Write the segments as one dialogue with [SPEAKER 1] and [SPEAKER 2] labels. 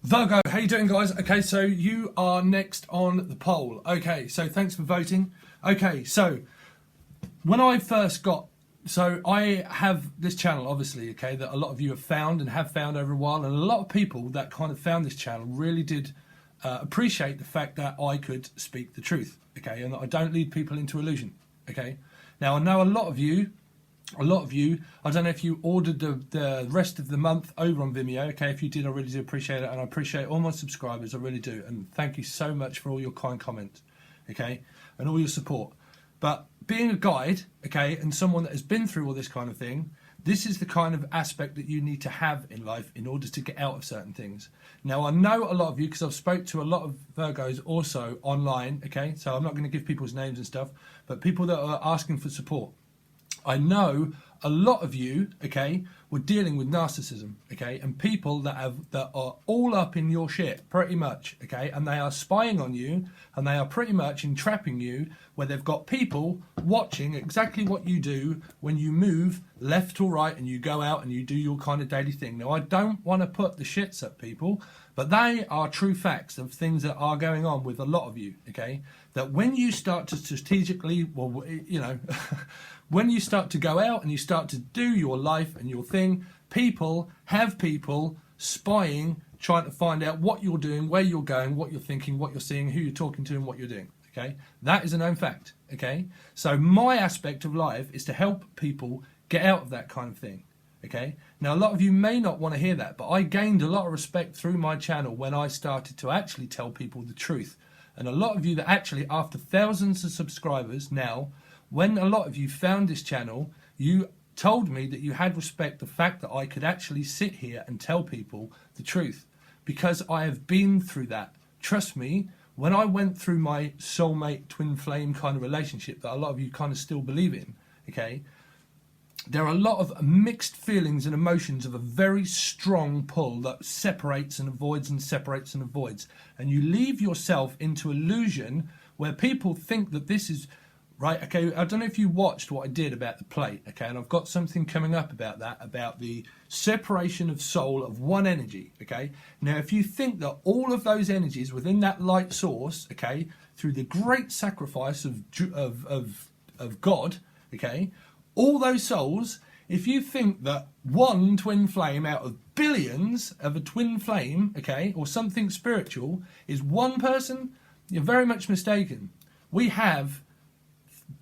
[SPEAKER 1] Virgo, how you doing, guys? Okay, so you are next on the poll. Okay, so thanks for voting. Okay, so when I first got, so I have this channel, obviously, okay, that a lot of you have found and have found over a while, and a lot of people that kind of found this channel really did appreciate the fact that I could speak the truth, okay, and that I don't lead people into illusion, okay. Now, I know a lot of you, I don't know if you ordered the rest of the month over on Vimeo, okay, if you did, I really do appreciate it, and I appreciate all my subscribers, I really do, and thank you so much for all your kind comments, okay, and all your support. But being a guide, okay, and someone that has been through all this kind of thing, this is the kind of aspect that you need to have in life in order to get out of certain things. Now, I know a lot of you, because I've spoke to a lot of Virgos also online, okay, so I'm not going to give people's names and stuff, but people that are asking for support. I know a lot of you, okay, were dealing with narcissism, okay, and people that are all up in your shit, pretty much, okay, and they are spying on you, and they are pretty much entrapping you, where they've got people watching exactly what you do when you move left or right, and you go out and you do your kind of daily thing. Now, I don't want to put the shits up people, but they are true facts of things that are going on with a lot of you, okay, that when you start to strategically, well, you know, when you start to go out and you start to do your life and your thing, people spying, trying to find out what you're doing, where you're going, what you're thinking, what you're seeing, who you're talking to, and what you're doing, okay? That is a known fact, okay? So my aspect of life is to help people get out of that kind of thing, okay? Now, a lot of you may not want to hear that, but I gained a lot of respect through my channel when I started to actually tell people the truth. And a lot of you that actually, after thousands of subscribers now, when a lot of you found this channel, you told me that you had respect the fact that I could actually sit here and tell people the truth, because I have been through that. Trust me, when I went through my soulmate twin flame kind of relationship that a lot of you kind of still believe in, okay, there are a lot of mixed feelings and emotions of a very strong pull that separates and avoids and separates and avoids, and you leave yourself into illusion where people think that this is right. Okay, I don't know if you watched what I did about the plate, okay, and I've got something coming up about that, about the separation of soul of one energy, okay. Now, if you think that all of those energies within that light source, okay, through the great sacrifice of God, okay, all those souls, if you think that one twin flame out of billions of a twin flame, okay, or something spiritual is one person, you're very much mistaken. We have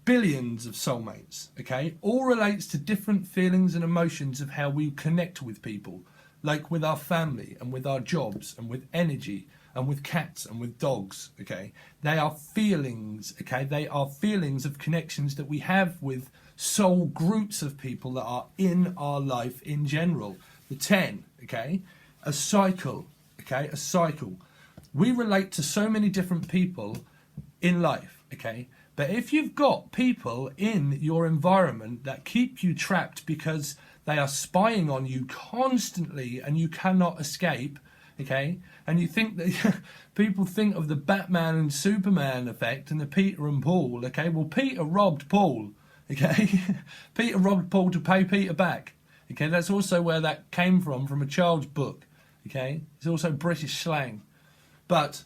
[SPEAKER 1] billions of soulmates, okay, all relates to different feelings and emotions of how we connect with people, like with our family and with our jobs and with energy and with cats and with dogs, okay. They are feelings, okay, they are feelings of connections that we have with soul groups of people that are in our life in general. The 10, okay, a cycle, okay, a cycle. We relate to so many different people in life, okay. But if you've got people in your environment that keep you trapped because they are spying on you constantly and you cannot escape, okay, and you think that people think of the Batman and Superman effect and the Peter and Paul, okay, well, Peter robbed Paul, okay, Peter robbed Paul to pay Peter back, okay, that's also where that came from a child's book, okay, it's also British slang, but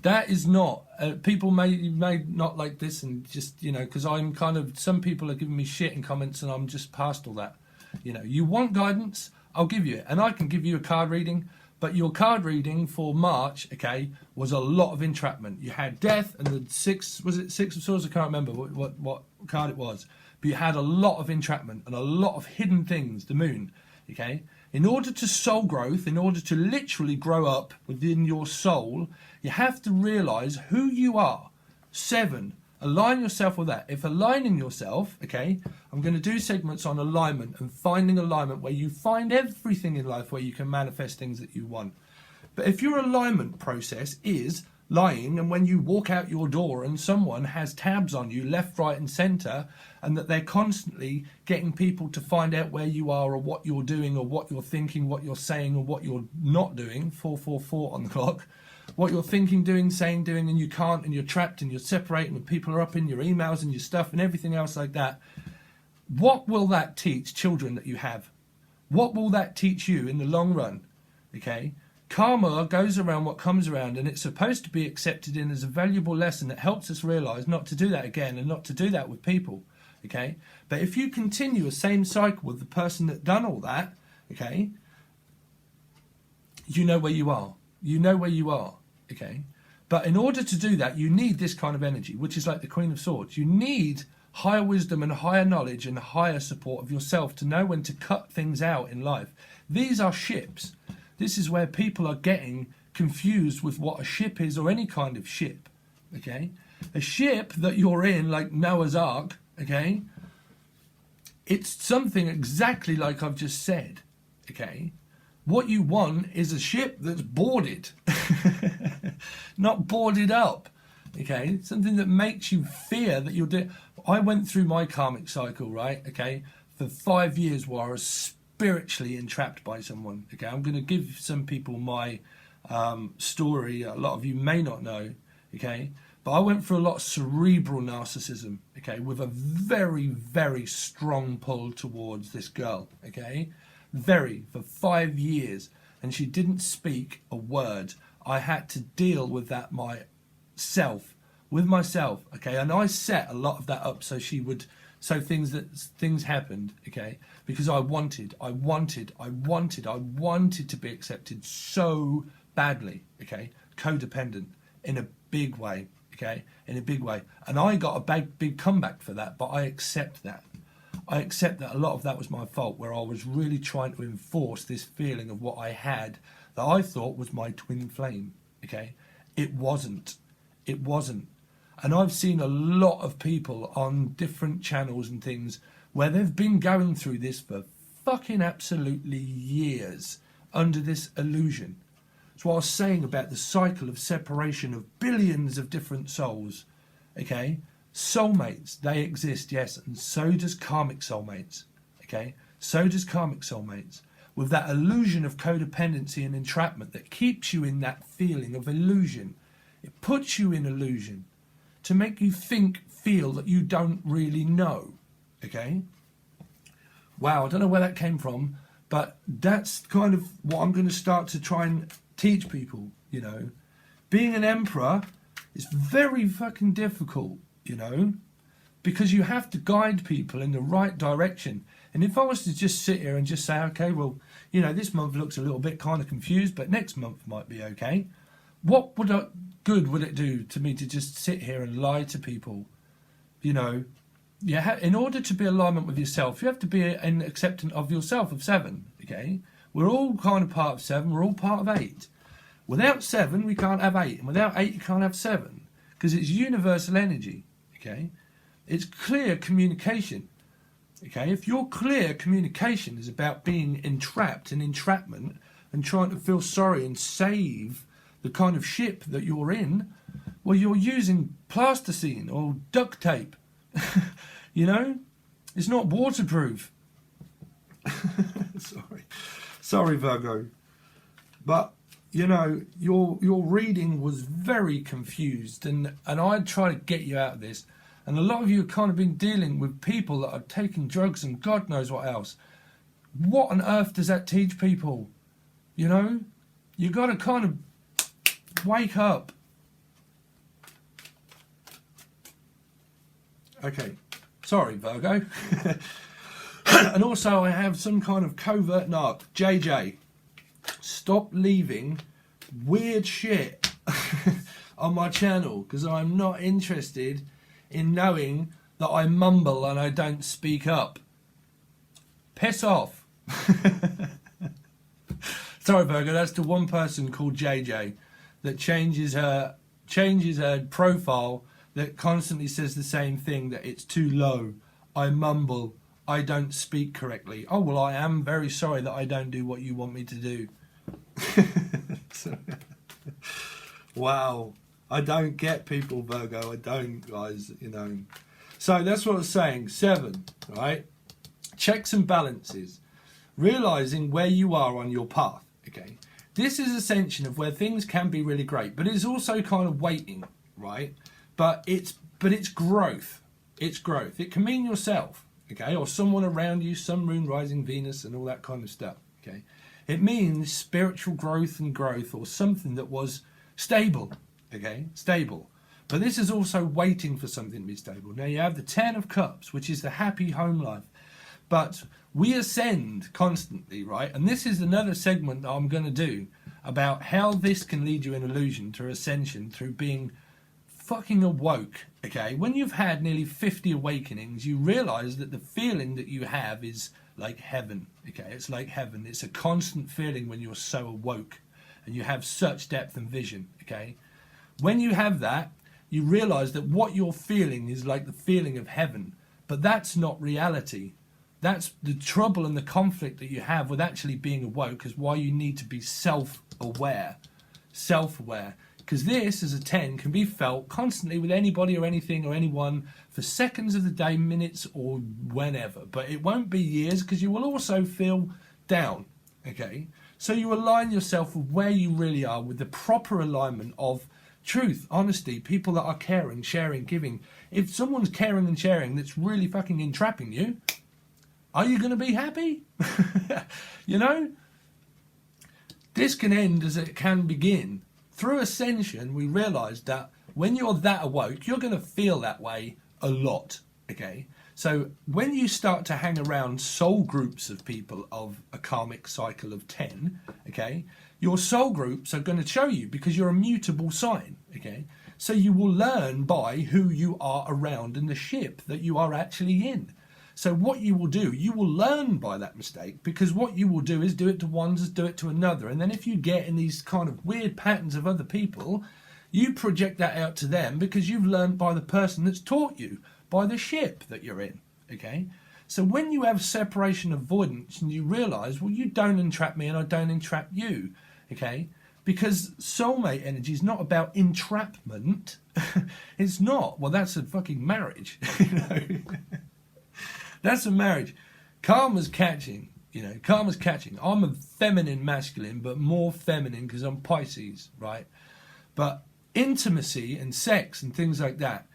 [SPEAKER 1] that is not, people may not like this, and just, you know, because I'm kind of, some people are giving me shit in comments and I'm just past all that. You know, you want guidance, I'll give you it. And I can give you a card reading, but your card reading for March, okay, was a lot of entrapment. You had death and the six of swords, I can't remember what card it was. But you had a lot of entrapment and a lot of hidden things, the moon, okay. In order to soul growth, in order to literally grow up within your soul, you have to realize who you are. 7, align yourself with that. If aligning yourself, okay, I'm going to do segments on alignment and finding alignment, where you find everything in life where you can manifest things that you want. But if your alignment process is lying, and when you walk out your door and someone has tabs on you left, right and centre, and that they're constantly getting people to find out where you are or what you're doing or what you're thinking, what you're saying or what you're not doing, 444 on the clock, what you're thinking, doing, saying, doing, and you can't, and you're trapped and you're separating, and people are up in your emails and your stuff and everything else like that, what will that teach children that you have? What will that teach you in the long run? Okay, Karma goes around what comes around, and it's supposed to be accepted in as a valuable lesson that helps us realize not to do that again and not to do that with people. Okay, but if you continue the same cycle with the person that done all that, okay, you know where you are. You know where you are. Okay, but in order to do that, you need this kind of energy, which is like the Queen of Swords. You need higher wisdom and higher knowledge and higher support of yourself to know when to cut things out in life. These are ships. This is where people are getting confused with what a ship is, or any kind of ship. Okay, a ship that you're in, like Noah's Ark. Okay, it's something exactly like I've just said. Okay, what you want is a ship that's boarded, not boarded up. Okay, something that makes you fear that you're doing. I went through my karmic cycle, right? Okay, for 5 years where I was spiritually entrapped by someone. Okay, I'm going to give some people my story. A lot of you may not know. Okay, but I went through a lot of cerebral narcissism. Okay, with a very, very strong pull towards this girl. Okay, for 5 years, and she didn't speak a word. I had to deal with that with myself. Okay, and I set a lot of that up so things happened. Okay, because I wanted to be accepted so badly. Okay, codependent in a big way. Okay, in a big way, and I got a big comeback for that. But I accept that. I accept that a lot of that was my fault, where I was really trying to enforce this feeling of what I had that I thought was my twin flame. Okay, it wasn't. It wasn't. And I've seen a lot of people on different channels and things where they've been going through this for fucking absolutely years under this illusion. That's what I was saying about the cycle of separation of billions of different souls. Okay? Soulmates, they exist, yes, and so does karmic soulmates. Okay? So does karmic soulmates. With that illusion of codependency and entrapment that keeps you in that feeling of illusion. It puts you in illusion to make you feel that you don't really know. Okay? Wow, I don't know where that came from, but that's kind of what I'm going to start to try and teach people, you know. Being an emperor is very fucking difficult, you know, because you have to guide people in the right direction. And if I was to just sit here and just say, okay, well, you know, this month looks a little bit kind of confused, but next month might be okay. What good would it do to me to just sit here and lie to people? You know, in order to be in alignment with yourself, you have to be an acceptance of yourself, of 7. Okay, we're all kind of part of 7. We're all part of 8. Without 7, we can't have 8, and without 8, you can't have 7, because it's universal energy. Okay, it's clear communication. Okay, if your clear communication is about being entrapped in entrapment and trying to feel sorry and save the kind of ship that you're in, well, you're using plasticine or duct tape. You know, it's not waterproof. Sorry, Virgo, but you know, your reading was very confused, and I'd try to get you out of this. And a lot of you have kind of been dealing with people that are taking drugs and God knows what else. What on earth does that teach people? You know, you got to kind of wake up. Okay, sorry, Virgo. And also I have some kind of covert narc. JJ, stop leaving weird shit on my channel, because I'm not interested in knowing that I mumble and I don't speak up. Piss off. Sorry, Virgo, that's to one person called JJ that changes her profile, that constantly says the same thing, that it's too low. I mumble. I don't speak correctly. Oh, well, I am very sorry that I don't do what you want me to do. Wow. I don't get people, Virgo. I don't, guys, you know. So that's what I was saying. 7, right? Checks and balances. Realising where you are on your path, okay? This is ascension of where things can be really great, but it's also kind of waiting, right? But it's growth. It's growth. It can mean yourself, okay? Or someone around you, sun, moon, rising, Venus, and all that kind of stuff, okay? It means spiritual growth and growth, or something that was stable, okay, stable. But this is also waiting for something to be stable. Now you have the 10 of Cups, which is the happy home life. But we ascend constantly, right? And this is another segment that I'm going to do about how this can lead you in illusion to ascension through being fucking awoke, okay? When you've had nearly 50 awakenings, you realize that the feeling that you have is like heaven, okay? It's like heaven. It's a constant feeling when you're so awoke and you have such depth and vision, okay? When you have that, you realize that what you're feeling is like the feeling of heaven, but that's not reality. That's the trouble and the conflict that you have with actually being awoke, is why you need to be self-aware. Self-aware. Because this, as a 10, can be felt constantly with anybody or anything or anyone for seconds of the day, minutes, or whenever. But it won't be years, because you will also feel down, okay? So you align yourself with where you really are, with the proper alignment of truth, honesty, people that are caring, sharing, giving. If someone's caring and sharing that's really fucking entrapping you, are you going to be happy? You know? This can end as it can begin. Through ascension, we realise that when you're that awoke, you're going to feel that way a lot, okay? So when you start to hang around soul groups of people of a karmic cycle of 10, okay, your soul groups are going to show you, because you're a mutable sign, okay? So you will learn by who you are around in the ship that you are actually in. So what you will do, you will learn by that mistake, because what you will do is do it to one, just do it to another. And then if you get in these kind of weird patterns of other people, you project that out to them because you've learned by the person that's taught you, by the ship that you're in, okay? So when you have separation avoidance and you realise, well, you don't entrap me and I don't entrap you, okay? Because soulmate energy is not about entrapment. It's not. Well, that's a fucking marriage, you know? That's a marriage. Karma's catching, you know, karma's catching. I'm a feminine masculine, but more feminine because I'm Pisces, right? But intimacy and sex and things like that,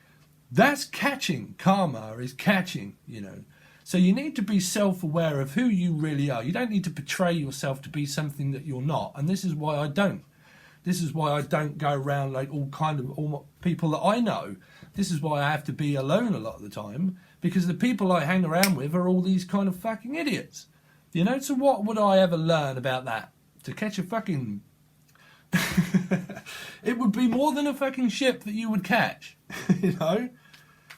[SPEAKER 1] that's catching. Karma is catching, you know. So you need to be self-aware of who you really are. You don't need to portray yourself to be something that you're not. And this is why I don't. This is why I don't go around like all people that I know. This is why I have to be alone a lot of the time, because the people I hang around with are all these kind of fucking idiots. You know, so what would I ever learn about that? To catch a fucking... It would be more than a fucking ship that you would catch, you know?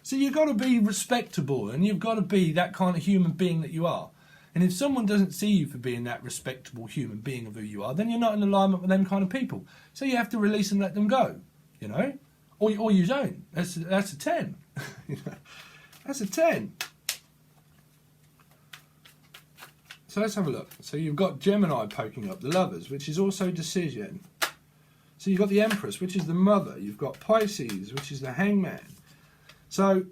[SPEAKER 1] So you've got to be respectable, and you've got to be that kind of human being that you are. And if someone doesn't see you for being that respectable human being of who you are, then you're not in alignment with them kind of people. So you have to release and let them go, you know? Or you don't. That's a 10. You know? That's a 10. So let's have a look. So you've got Gemini poking up, the Lovers, which is also decision. So you've got the Empress, which is the Mother. You've got Pisces, which is the Hangman. So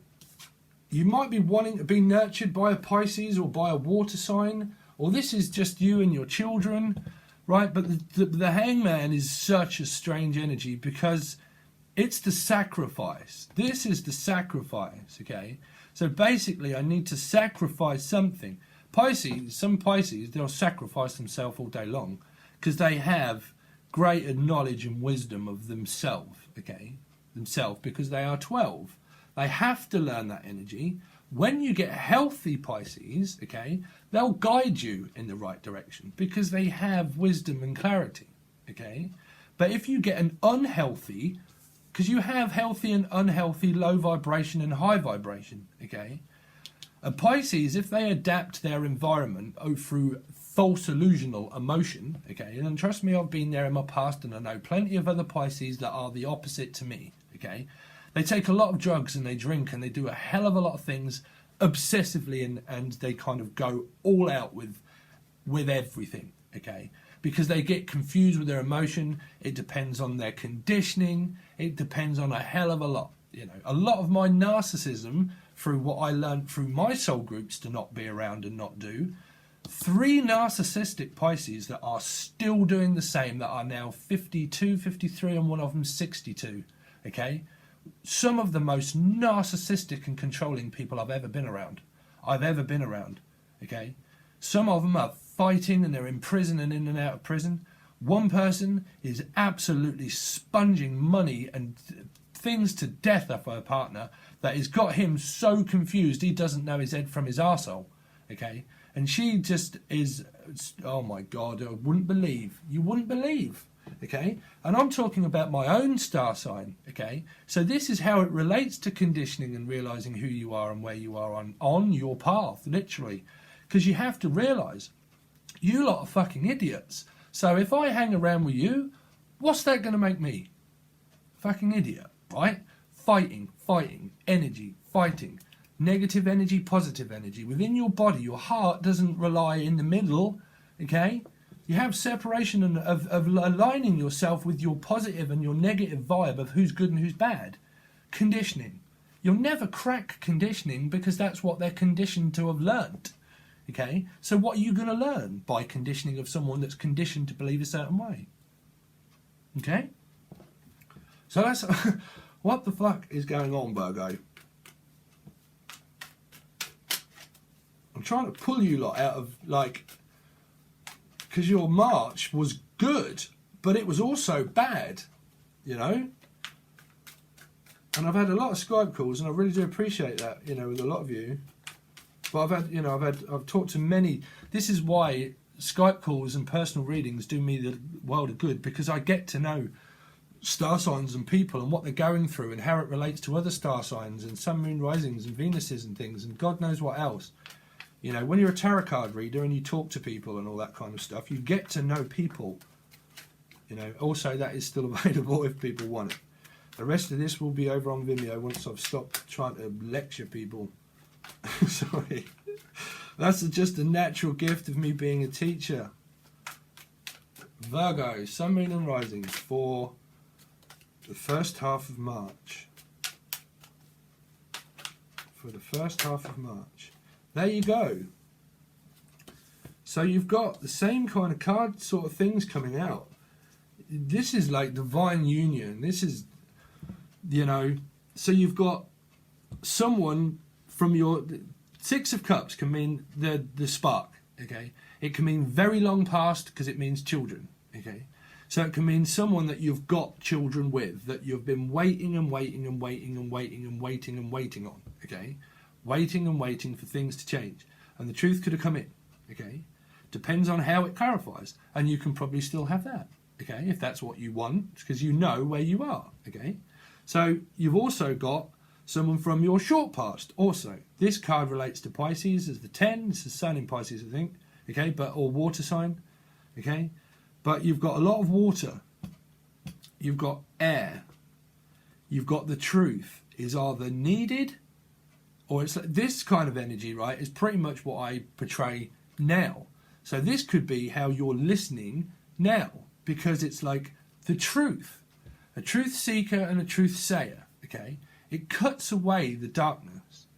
[SPEAKER 1] you might be wanting to be nurtured by a Pisces or by a water sign, or this is just you and your children, right? But the Hangman is such a strange energy because it's the sacrifice. This is the sacrifice, okay? So basically I need to sacrifice something. Pisces, some Pisces, they'll sacrifice themselves all day long because they have greater knowledge and wisdom of themselves, okay? Themselves, because they are 12. They have to learn that energy. When you get healthy Pisces, okay, they'll guide you in the right direction because they have wisdom and clarity, okay? But if you get an unhealthy, because you have healthy and unhealthy, low vibration and high vibration, okay? A Pisces, if they adapt their environment through false illusional emotion, okay, and trust me, I've been there in my past and I know plenty of other Pisces that are the opposite to me, okay? They take a lot of drugs and they drink and they do a hell of a lot of things obsessively and they kind of go all out with everything, okay? Because they get confused with their emotion. It depends on their conditioning. It depends on a hell of a lot. You know, a lot of my narcissism through what I learned through my soul groups to not be around and not do. 3 narcissistic Pisces that are still doing the same, that are now 52, 53, and one of them 62, okay? Some of the most narcissistic and controlling people I've ever been around, okay? Some of them are fighting and they're in prison and in and out of prison. One person is absolutely sponging money and things to death off her partner that has got him so confused he doesn't know his head from his arsehole. Okay? And she just is, oh my God, I wouldn't believe. You wouldn't believe. Okay? And I'm talking about my own star sign. Okay? So this is how it relates to conditioning and realizing who you are and where you are on your path, literally. Because you have to realize, you lot are fucking idiots. So if I hang around with you, what's that going to make me? Fucking idiot, right? Fighting, energy, fighting. Negative energy, positive energy. Within your body, your heart doesn't rely in the middle, okay? You have separation of aligning yourself with your positive and your negative vibe of who's good and who's bad. Conditioning. You'll never crack conditioning because that's what they're conditioned to have learnt. Okay, so what are you going to learn by conditioning of someone that's conditioned to believe a certain way? Okay, so that's what the fuck is going on, Virgo? I'm trying to pull you lot out of, like, because your March was good, but it was also bad, you know. And I've had a lot of Skype calls, and I really do appreciate that, you know, with a lot of you. But I've talked to many. This is why Skype calls and personal readings do me the world of good, because I get to know star signs and people and what they're going through and how it relates to other star signs and sun, moon, risings and Venuses and things and God knows what else. You know, when you're a tarot card reader and you talk to people and all that kind of stuff, you get to know people. You know, also that is still available if people want it. The rest of this will be over on Vimeo once I've stopped trying to lecture people. Sorry, that's just a natural gift of me being a teacher. Virgo, Sun, Moon and Rising for the first half of March. For the first half of March. There you go. So you've got the same kind of card sort of things coming out. This is like divine union. This is, you know, so you've got someone from your Six of Cups can mean the spark, okay? It can mean very long past because it means children, okay? So it can mean someone that you've got children with, that you've been waiting and waiting and waiting and waiting and waiting and waiting on, okay? Waiting and waiting for things to change. And the truth could have come in, okay? Depends on how it clarifies. And you can probably still have that, okay? If that's what you want, because you know where you are, okay? So you've also got someone from your short past also. This card relates to Pisces as the 10. It's the sun in Pisces, I think. Okay, but or water sign. Okay, but you've got a lot of water. You've got air. You've got the truth is either needed or it's like this kind of energy, right, is pretty much what I portray now. So this could be how you're listening now because it's like the truth. A truth seeker and a truth sayer, okay? It cuts away the darkness.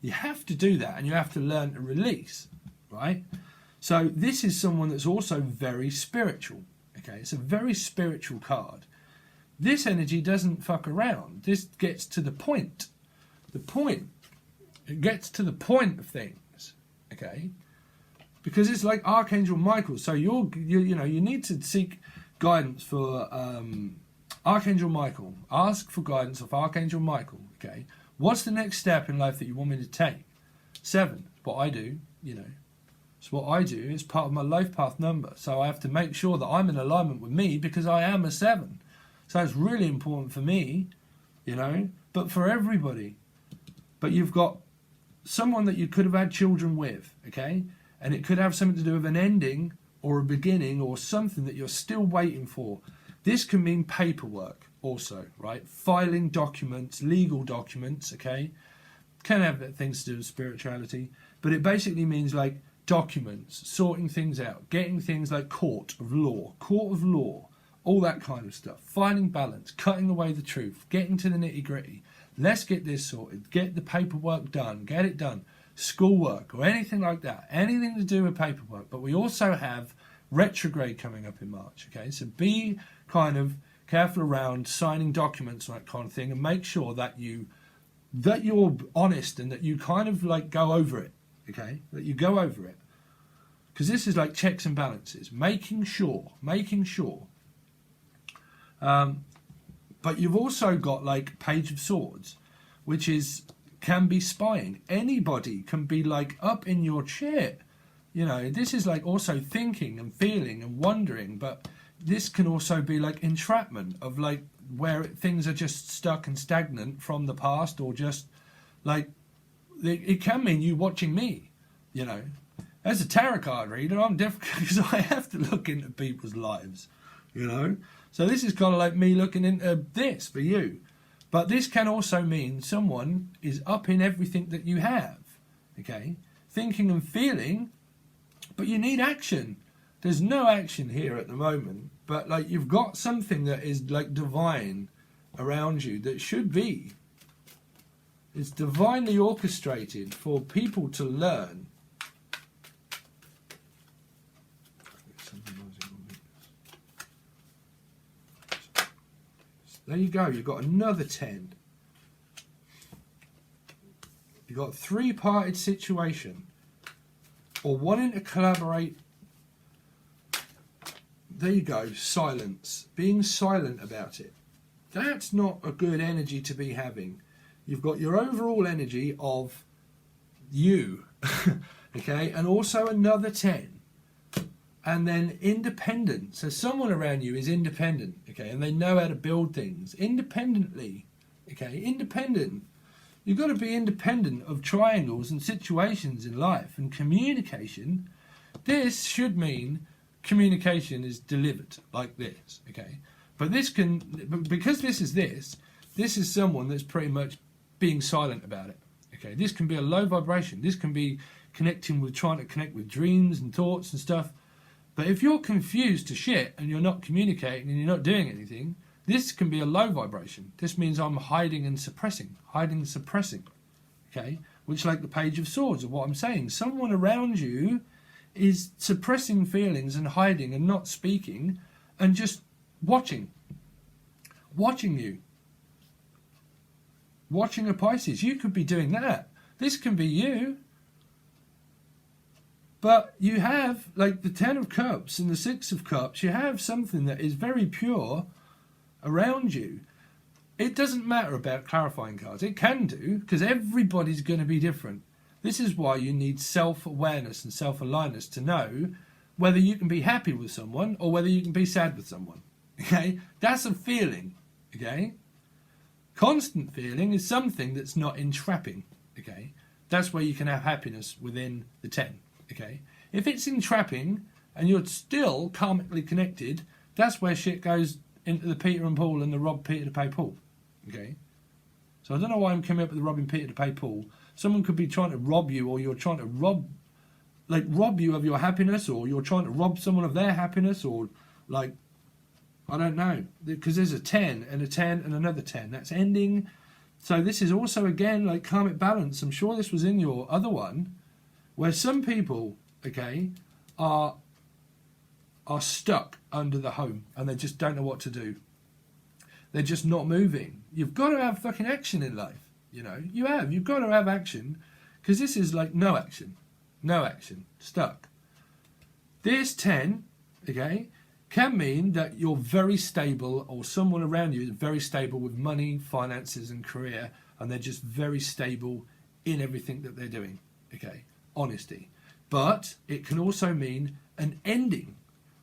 [SPEAKER 1] You have to do that and you have to learn to release, right? So this is someone that's also very spiritual, okay? It's a very spiritual card. This energy doesn't fuck around. This gets to the point. The point. It gets to the point of things, okay? Because it's like Archangel Michael. So you need to seek guidance for Archangel Michael. Ask for guidance of Archangel Michael, okay? What's the next step in life that you want me to take? 7, what I do, you know. It's what I do. It's part of my life path number. So I have to make sure that I'm in alignment with me because I am a 7. So it's really important for me, you know, but for everybody. But you've got someone that you could have had children with, okay? And it could have something to do with an ending or a beginning or something that you're still waiting for. This can mean paperwork also, right? Filing documents, legal documents, okay? Can have things to do with spirituality, but it basically means like documents, sorting things out, getting things like court of law, all that kind of stuff. Finding balance, cutting away the truth, getting to the nitty gritty. Let's get this sorted, get the paperwork done, get it done. Schoolwork or anything like that, anything to do with paperwork. But we also have retrograde coming up in March, okay? So be kind of careful around signing documents and that kind of thing and make sure that you're honest and that you kind of like go over it, okay? That you go over it. because this is like checks and balances, making sure. But you've also got like Page of Swords, which can be spying. Anybody can be like up in your chair. You know, this is like also thinking and feeling and wondering, but this can also be like entrapment of like where things are just stuck and stagnant from the past, or just like it can mean you watching me, you know. As a tarot card reader, I'm difficult because I have to look into people's lives, you know. So this is kind of like me looking into this for you. But this can also mean someone is up in everything that you have, okay? Thinking and feeling, but you need action. There's no action here at the moment, but like you've got something that is like divine around you that should be. It's divinely orchestrated for people to learn. There you go, you've got another 10. You've got a three-parted situation, or wanting to collaborate. There you go, silence, being silent about it. That's not a good energy to be having. You've got your overall energy of you, okay, and also another 10. And then independent. So someone around you is independent, okay, and they know how to build things independently, okay, independent. You've got to be independent of triangles and situations in life and communication. This should mean communication is delivered like this, okay. But this can, because this is someone that's pretty much being silent about it, okay. This can be a low vibration. This can be trying to connect with dreams and thoughts and stuff. But if you're confused to shit and you're not communicating and you're not doing anything, this can be a low vibration. This means I'm hiding and suppressing, okay? Which, like the Page of Swords of what I'm saying, someone around you is suppressing feelings and hiding and not speaking and just watching you. Watching a Pisces. You could be doing that. This can be you. But you have, like the 10 of Cups and the 6 of Cups, you have something that is very pure around you. It doesn't matter about clarifying cards. It can do, because everybody's going to be different. This is why you need self-awareness and self-alignment to know whether you can be happy with someone or whether you can be sad with someone. Okay? That's a feeling. Okay? Constant feeling is something that's not entrapping. Okay? That's where you can have happiness within the 10. Okay, if it's entrapping and you're still karmically connected, that's where shit goes into the Peter and Paul and the rob Peter to pay Paul. Okay, so I don't know why I'm coming up with the robbing Peter to pay Paul. Someone could be trying to rob you, or you're trying to rob you of your happiness, or you're trying to rob someone of their happiness, or like, I don't know, because there's a 10 and a 10 and another 10. That's ending. So this is also again like karmic balance. I'm sure this was in your other one, where some people, okay, are stuck under the home and they just don't know what to do. They're just not moving. You've got to have fucking action in life, you know. You've got to have action, because this is like no action, stuck. This 10, okay, can mean that you're very stable, or someone around you is very stable with money, finances and career, and they're just very stable in everything that they're doing, okay. Honesty. But it can also mean an ending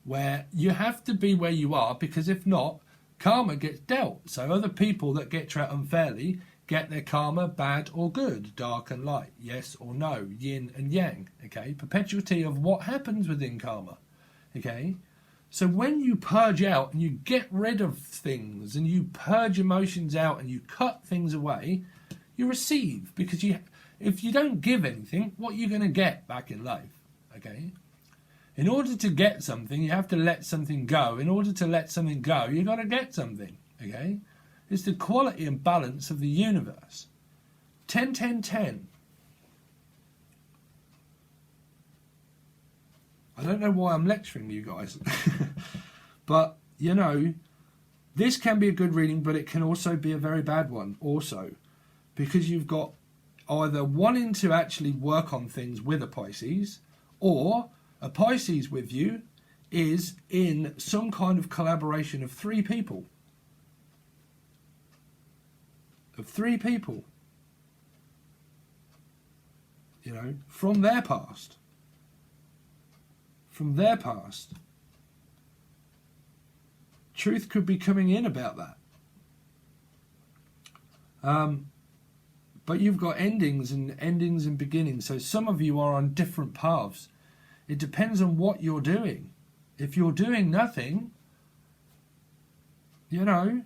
[SPEAKER 1] where you have to be where you are, because if not, karma gets dealt. So other people that get treated unfairly get their karma, bad or good, dark and light, yes or no, yin and yang, okay? Perpetuity of what happens within karma, okay? So when you purge out and you get rid of things and you purge emotions out and you cut things away, you receive, because if you don't give anything, what are you going to get back in life? Okay? In order to get something, you have to let something go. In order to let something go, you've got to get something. Okay? It's the quality and balance of the universe. 10, 10, 10. I don't know why I'm lecturing you guys. But, you know, this can be a good reading, but it can also be a very bad one also. Because you've got either wanting to actually work on things with a Pisces, or A Pisces with you is in some kind of collaboration of three people. Of three people. You know, from their past. From their past. Truth could be coming in about that. But you've got endings and beginnings. So some of you are on different paths. It depends on what you're doing. If you're doing nothing, you know.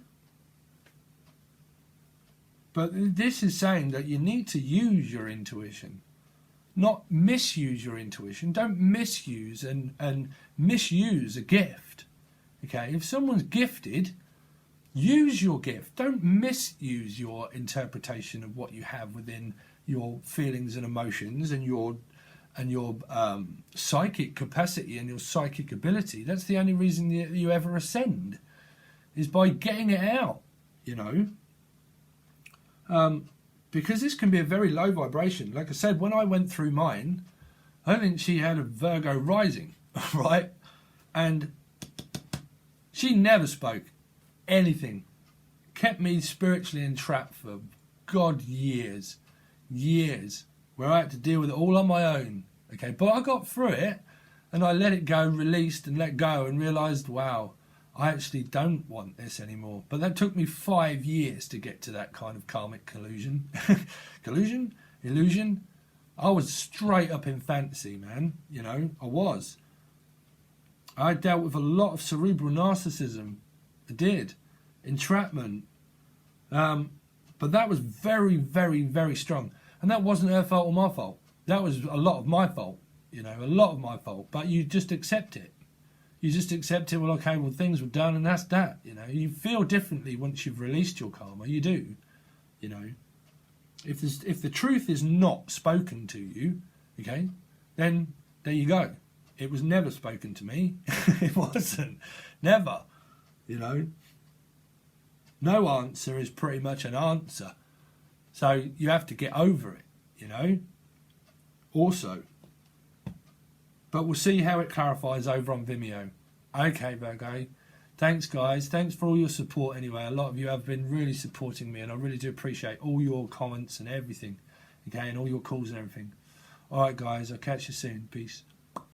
[SPEAKER 1] But this is saying that you need to use your intuition, not misuse your intuition. Don't misuse and misuse a gift. Okay, if someone's gifted, use your gift. Don't misuse your interpretation of what you have within your feelings and emotions and your psychic capacity and your psychic ability. That's the only reason you ever ascend, is by getting it out, you know. Because this can be a very low vibration. Like I said, when I went through mine, I think she had a Virgo rising, right? And she never spoke anything. Kept me spiritually entrapped for years, where I had to deal with it all on my own. Okay, but I got through it, and I let it go, released and let go, and realised, wow, I actually don't want this anymore. But that took me 5 years to get to that kind of karmic collusion. Illusion. I was straight up in fantasy, man. You know, I was. I dealt with a lot of cerebral narcissism. I did. Entrapment. But that was very, very, very strong. And that wasn't her fault or my fault. That was a lot of my fault. You know, a lot of my fault. But you just accept it. You just accept it. Well, okay, well, things were done and that's that. You know, you feel differently once you've released your karma. You do. You know, if the truth is not spoken to you, okay, then there you go. It was never spoken to me. It wasn't. Never. You know. No answer is pretty much an answer. So you have to get over it, you know. Also. But we'll see how it clarifies over on Vimeo. Okay, Virgo. Thanks, guys. Thanks for all your support anyway. A lot of you have been really supporting me, and I really do appreciate all your comments and everything. Okay, and all your calls and everything. All right, guys. I'll catch you soon. Peace.